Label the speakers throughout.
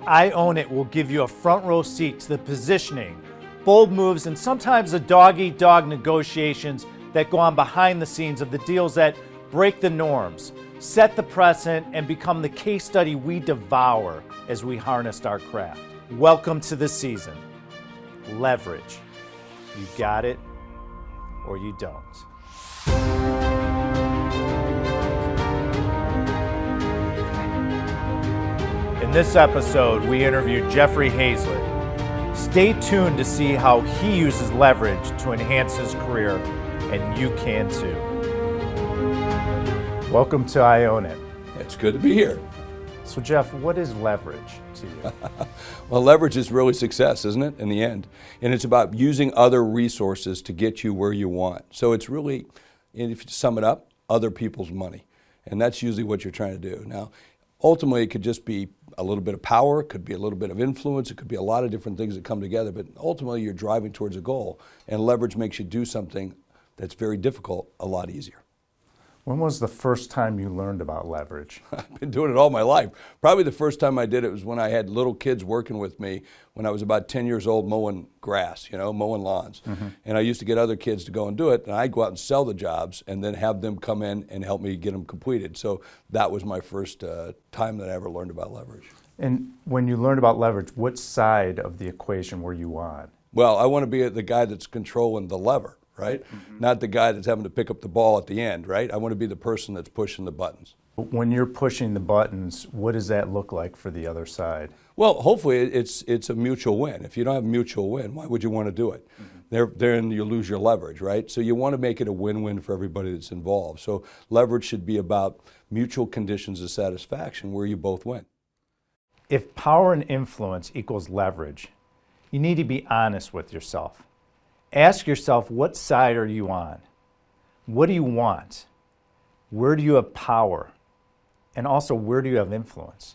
Speaker 1: I Own It will give you a front row seat to the positioning, bold moves, and sometimes the dog-eat-dog negotiations that go on behind the scenes of the deals that break the norms, set the precedent, and become the case study we devour as we harness our craft. Welcome to the season. Leverage. You got it or you don't. In this episode, we interviewed Jeffrey Hayzlett. Stay tuned to see how he uses leverage to enhance his career, and you can too. Welcome to I Own It.
Speaker 2: It's good to be here.
Speaker 1: So Jeff, what is leverage to you?
Speaker 2: Well, leverage is really success, isn't it, in the end? And it's about using other resources to get you where you want. So it's really, if you sum it up, other people's money. And that's usually what you're trying to do. Now, ultimately, it could just be a little bit of power, it could be a little bit of influence, it could be a lot of different things that come together, but ultimately you're driving towards a goal, and leverage makes you do something that's very difficult a lot easier.
Speaker 1: When was the first time you learned about leverage?
Speaker 2: I've been doing it all my life. Probably the first time I did it was when I had little kids working with me when I was about 10 years old mowing grass, mowing lawns. Mm-hmm. And I used to get other kids to go and do it, and I'd go out and sell the jobs and then have them come in and help me get them completed. So that was my first time that I ever learned about leverage.
Speaker 1: And when you learned about leverage, what side of the equation were you on?
Speaker 2: Well, I want to be the guy that's controlling the lever, right? Mm-hmm. Not the guy that's having to pick up the ball at the end, right? I want to be the person that's pushing the buttons.
Speaker 1: When you're pushing the buttons, what does that look like for the other side?
Speaker 2: Well, hopefully it's a mutual win. If you don't have a mutual win, why would you want to do it? Mm-hmm. Then you lose your leverage, right? So you want to make it a win-win for everybody that's involved. So leverage should be about mutual conditions of satisfaction where you both win.
Speaker 1: If power and influence equals leverage, you need to be honest with yourself. Ask yourself, what side are you on? What do you want? Where do you have power? And also, where do you have influence?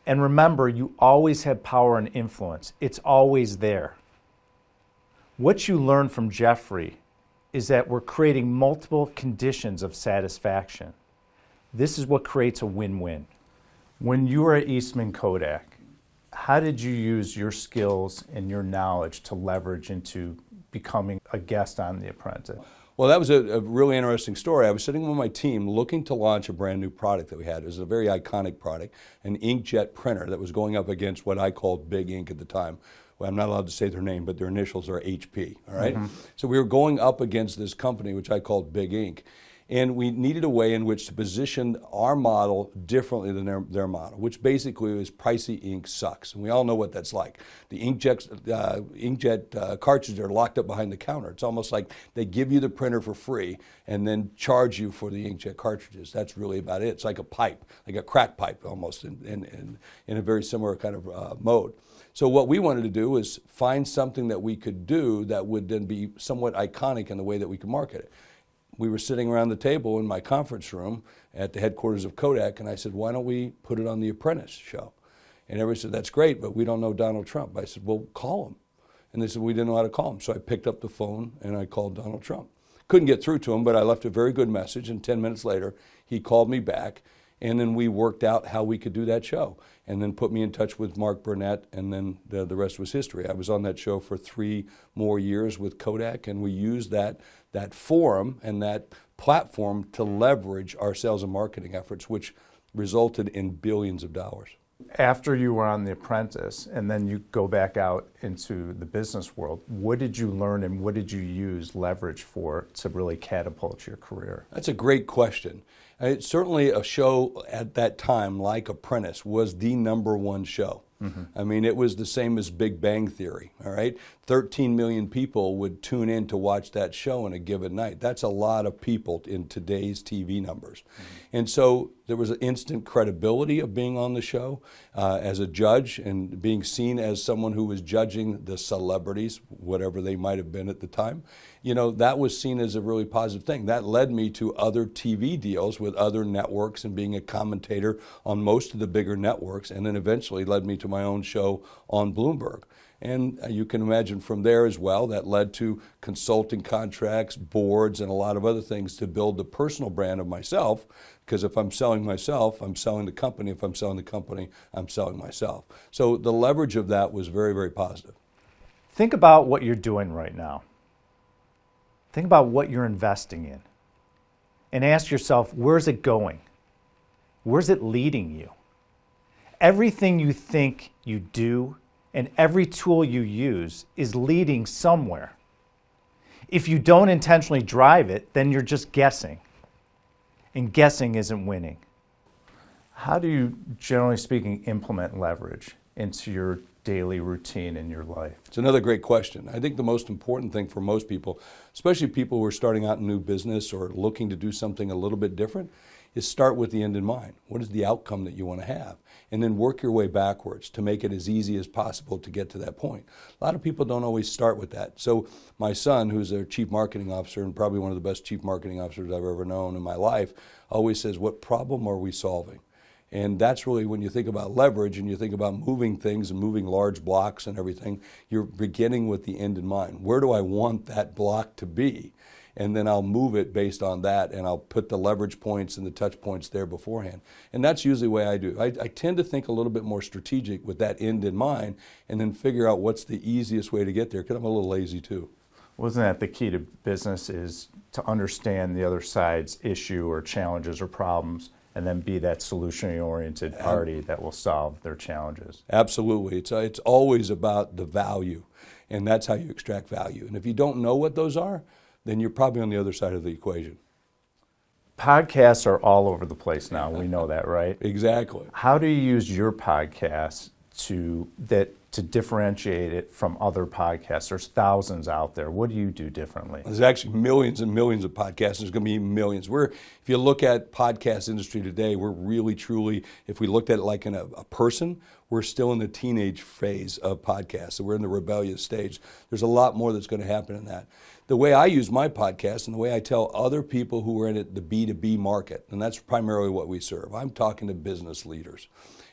Speaker 1: And remember, you always have power and influence. It's always there. What you learn from Jeffrey is that we're creating multiple conditions of satisfaction. This is what creates a win-win. When you were at Eastman Kodak, how did you use your skills and your knowledge to leverage into becoming a guest on The Apprentice?
Speaker 2: Well, that was a really interesting story. I was sitting with my team looking to launch a brand new product that we had. It was a very iconic product, an inkjet printer that was going up against what I called Big Ink at the time. Well, I'm not allowed to say their name, but their initials are HP, all right? Mm-hmm. So we were going up against this company, which I called Big Ink. And we needed a way in which to position our model differently than their model, which basically is pricey ink sucks. And we all know what that's like. The inkjet cartridges are locked up behind the counter. It's almost like they give you the printer for free and then charge you for the inkjet cartridges. That's really about it. It's like a pipe, like a crack pipe almost in a very similar kind of mode. So what we wanted to do was find something that we could do that would then be somewhat iconic in the way that we could market it. We were sitting around the table in my conference room at the headquarters of Kodak, and I said, why don't we put it on The Apprentice show? And everybody said, that's great, but we don't know Donald Trump. I said, well, call him. And they said, we didn't know how to call him. So I picked up the phone and I called Donald Trump. Couldn't get through to him, but I left a very good message, and 10 minutes later, he called me back, and then we worked out how we could do that show, and then put me in touch with Mark Burnett, and then the rest was history. I was on that show for 3 more years with Kodak, and we used that forum and that platform to leverage our sales and marketing efforts, which resulted in billions of dollars.
Speaker 1: After you were on The Apprentice and then you go back out into the business world, what did you learn and what did you use leverage for to really catapult your career?
Speaker 2: That's a great question. Certainly a show at that time like Apprentice was the #1 show. Mm-hmm. I mean, it was the same as Big Bang Theory, all right? 13 million people would tune in to watch that show in a given night. That's a lot of people in today's TV numbers. Mm-hmm. And so there was an instant credibility of being on the show as a judge and being seen as someone who was judging the celebrities, whatever they might have been at the time. That was seen as a really positive thing. That led me to other TV deals with other networks and being a commentator on most of the bigger networks, and then eventually led me to my own show on Bloomberg. And you can imagine from there as well, that led to consulting contracts, boards, and a lot of other things to build the personal brand of myself. Because if I'm selling myself, I'm selling the company. If I'm selling the company, I'm selling myself. So the leverage of that was very, very positive.
Speaker 1: Think about what you're doing right now. Think about what you're investing in. And ask yourself, where's it going? Where's it leading you? Everything you think you do and every tool you use is leading somewhere. If you don't intentionally drive it, then you're just guessing. And guessing isn't winning. How do you, generally speaking, implement leverage into your daily routine in your life?
Speaker 2: It's another great question. I think the most important thing for most people, especially people who are starting out in new business or looking to do something a little bit different, is start with the end in mind. What is the outcome that you want to have? And then work your way backwards to make it as easy as possible to get to that point. A lot of people don't always start with that. So my son, who's a chief marketing officer and probably one of the best chief marketing officers I've ever known in my life, always says, what problem are we solving? And that's really when you think about leverage and you think about moving things and moving large blocks and everything, you're beginning with the end in mind. Where do I want that block to be? And then I'll move it based on that, and I'll put the leverage points and the touch points there beforehand. And that's usually the way I do. I tend to think a little bit more strategic with that end in mind and then figure out what's the easiest way to get there, because I'm a little lazy too.
Speaker 1: Wasn't that the key to business, is to understand the other side's issue or challenges or problems and then be that solution-oriented party that will solve their challenges?
Speaker 2: Absolutely. It's always about the value, and that's how you extract value. And if you don't know what those are, then you're probably on the other side of the equation.
Speaker 1: Podcasts are all over the place now. We know that, right?
Speaker 2: Exactly.
Speaker 1: How do you use your podcast to differentiate it from other podcasts? There's thousands out there. What do you do differently?
Speaker 2: There's actually millions and millions of podcasts. There's going to be millions. If you look at podcast industry today, we're really, truly, if we looked at it like in a person, we're still in the teenage phase of podcasts. So we're in the rebellious stage. There's a lot more that's going to happen in that. The way I use my podcast and the way I tell other people who are in it, the B2B market, and that's primarily what we serve. I'm talking to business leaders.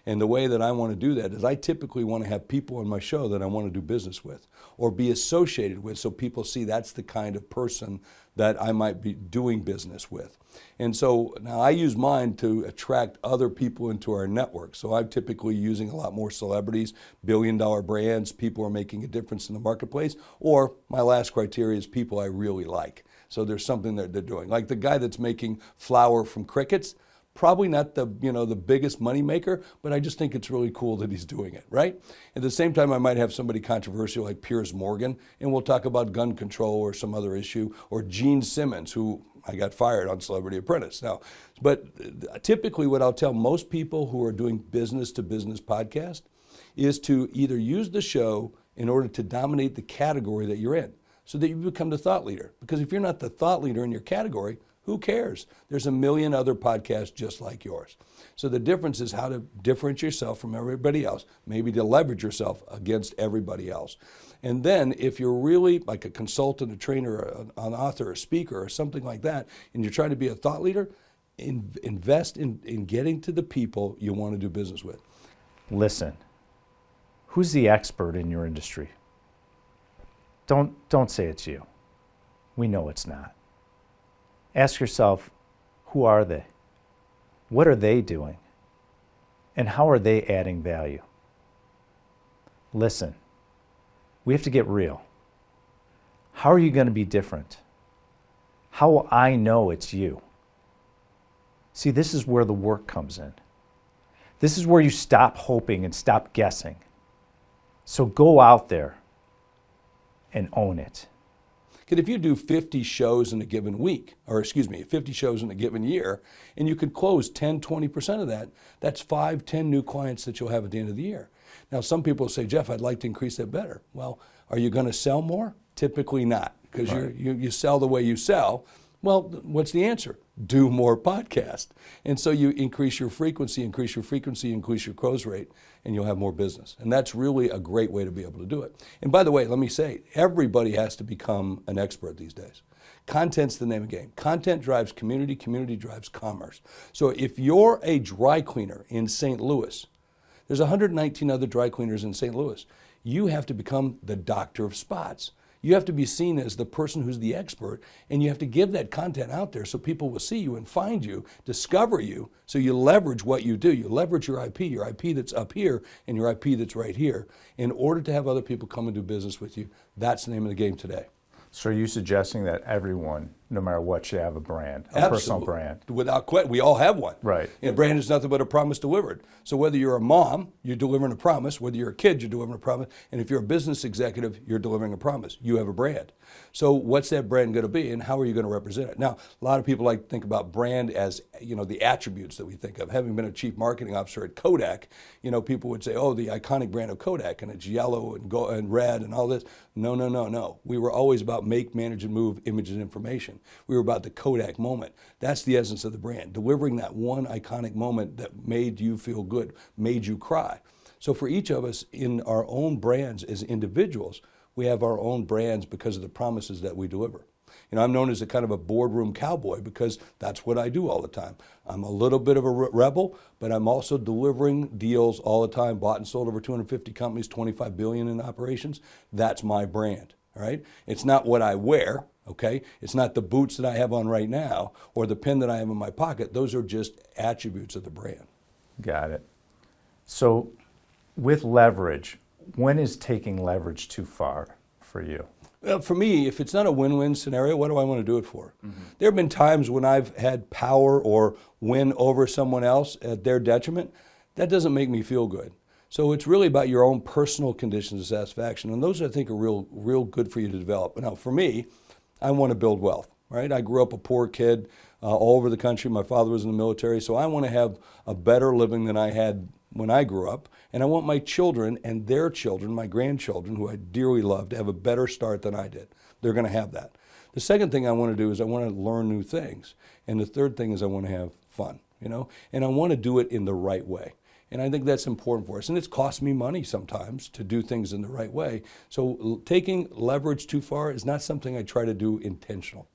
Speaker 2: And the way that I want to do that is I typically want to have people on my show that I want to do business with or be associated with, so people see that's the kind of person that I might be doing business with. And so now I use mine to attract other people into our network. So I'm typically using a lot more celebrities, billion-dollar brands, people who are making a difference in the marketplace, or my last criteria is people I really like. So there's something that they're doing. Like the guy that's making flour from crickets, probably not the biggest money maker, but I just think it's really cool that he's doing it, right? At the same time, I might have somebody controversial like Piers Morgan, and we'll talk about gun control or some other issue, or Gene Simmons, who I got fired on Celebrity Apprentice. Now, but typically what I'll tell most people who are doing business-to-business podcast is to either use the show in order to dominate the category that you're in, so that you become the thought leader. Because if you're not the thought leader in your category, who cares? There's a million other podcasts just like yours. So the difference is how to differentiate yourself from everybody else, maybe to leverage yourself against everybody else. And then if you're really like a consultant, a trainer, an author, a speaker, or something like that, and you're trying to be a thought leader, invest in getting to the people you want to do business with.
Speaker 1: Listen, who's the expert in your industry? Don't say it's you. We know it's not. Ask yourself, who are they? What are they doing? And how are they adding value? Listen, we have to get real. How are you going to be different? How will I know it's you? See, this is where the work comes in. This is where you stop hoping and stop guessing. So go out there and own it.
Speaker 2: Because if you do 50 shows in a given week, 50 shows in a given year, and you could close 10, 20% of that, that's 5, 10 new clients that you'll have at the end of the year. Now, some people say, Jeff, I'd like to increase that better. Well, are you going to sell more? Typically not, because
Speaker 1: right.
Speaker 2: you sell the way you sell. Well, what's the answer? Do more podcasts. And so you increase your frequency, increase your close rate, and you'll have more business. And that's really a great way to be able to do it. And by the way, let me say, everybody has to become an expert these days. Content's the name of the game. Content drives community, community drives commerce. So if you're a dry cleaner in St. Louis, there's 119 other dry cleaners in St. Louis. you have to become the doctor of spots. You have to be seen as the person who's the expert, and you have to give that content out there so people will see you and find you, discover you, so you leverage what you do. You leverage your IP that's up here and your IP that's right here, in order to have other people come and do business with you. That's the name of the game today.
Speaker 1: So are you suggesting that everyone, no matter what, should have a brand, a personal brand?
Speaker 2: Without question, we all have one.
Speaker 1: Right.
Speaker 2: And a brand is nothing but a promise delivered. So whether you're a mom, you're delivering a promise. Whether you're a kid, you're delivering a promise. And if you're a business executive, you're delivering a promise. You have a brand. So what's that brand going to be, and how are you going to represent it? Now, a lot of people like to think about brand as, the attributes that we think of. Having been a chief marketing officer at Kodak, people would say, oh, the iconic brand of Kodak, and it's yellow and gold and red and all this. No. We were always about make, manage, and move images and information. We were about the Kodak moment. That's the essence of the brand, delivering that one iconic moment that made you feel good, made you cry. So for each of us in our own brands as individuals, we have our own brands because of the promises that we deliver. I'm known as a kind of a boardroom cowboy because that's what I do all the time. I'm a little bit of a rebel, but I'm also delivering deals all the time, bought and sold over 250 companies, 25 billion in operations. That's my brand, all right? It's not what I wear, okay? It's not the boots that I have on right now or the pen that I have in my pocket. Those are just attributes of the brand.
Speaker 1: Got it. So with leverage, when is taking leverage too far for you?
Speaker 2: Well, for me, if it's not a win-win scenario, what do I want to do it for? Mm-hmm. There have been times when I've had power or win over someone else at their detriment. That doesn't make me feel good. So it's really about your own personal conditions of satisfaction, and those I think are real good for you to develop. Now, for me, I want to build wealth, right? I grew up a poor kid all over the country. My father was in the military, so I want to have a better living than I had when I grew up, and I want my children and their children, my grandchildren, who I dearly love, to have a better start than I did. They're going to have that. The second thing I want to do is I want to learn new things, and the third thing is I want to have fun, and I want to do it in the right way. And I think that's important for us, and it's cost me money sometimes to do things in the right way. So taking leverage too far is not something I try to do intentional.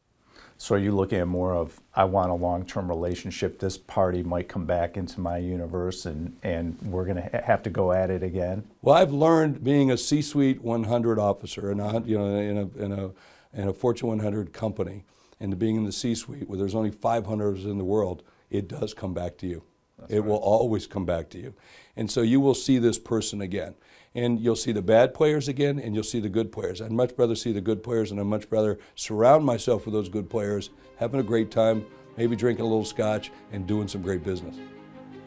Speaker 1: So are you looking at more of, I want a long-term relationship, this party might come back into my universe and we're going to have to go at it again?
Speaker 2: Well, I've learned being a C-suite 100 officer in a Fortune 100 company, and being in the C-suite where there's only 500 in the world, it does come back to you. It will always come back to you. And so you will see this person again. And you'll see the bad players again, and you'll see the good players. I'd much rather see the good players, and I'd much rather surround myself with those good players, having a great time, maybe drinking a little scotch, and doing some great business.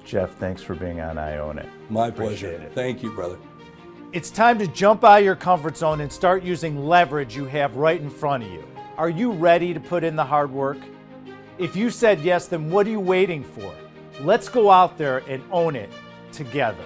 Speaker 1: Jeff, thanks for being on I Own It.
Speaker 2: My pleasure. Thank you, brother.
Speaker 1: It's time to jump out of your comfort zone and start using leverage you have right in front of you. Are you ready to put in the hard work? If you said yes, then what are you waiting for? Let's go out there and own it together.